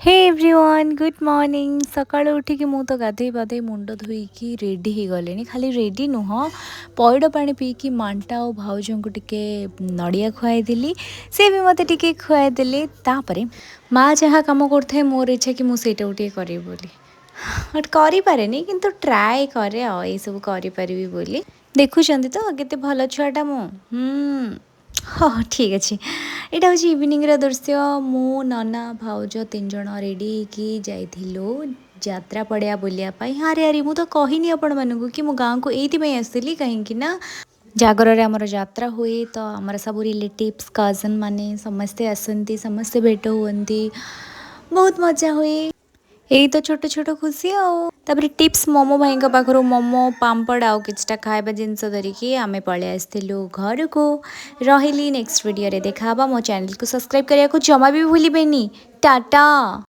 Hey everyone good morning सकाळୁ उठिकी मु तो गाधे पाधे मुंड धोईकी रेडी हो गले खाली रेडी नुह पैड पानी पीकी मांटा और भाउज को टिके नड़िया खुआई देली से भी मते टिके खुआई देले तापरे माँ जहाँ कम करथे मोर इच्छा कि मुझे गोटे करी बोली बट करि पारेनी किंतु ट्राए करे आ ये सब करि परिबी बोली देखुछंती तो केते भल छुआटा मु हाँ ठीक अच्छे यहाँ हूँ इवनिंग दृश्य मु नना भाउज तीन जन रेडी होकी जाइलु यात्रा पड़िया बुलायापाई हाँ रे मु तो कहनी आपण मानू कि मो गाँव को ये आसली कहीं जागर आमर यात्रा हुए तो आमर सब रिलेटिव्स कजन माने समस्ते आसती समस्ते भेट हुए बहुत मजा हुए यही तो छोट छोट खुशी आउे टिप्स मोमो भाई पाखर मोमो पापड़ आउ किछटा खाଇବା जिनस धरिकी आमे पळे आसथिलु घर को रहिली नेक्स्ट वीडियो रे देखा मो चैनल को सब्सक्राइब करने को जमा भी भूलिबेनी टाटा।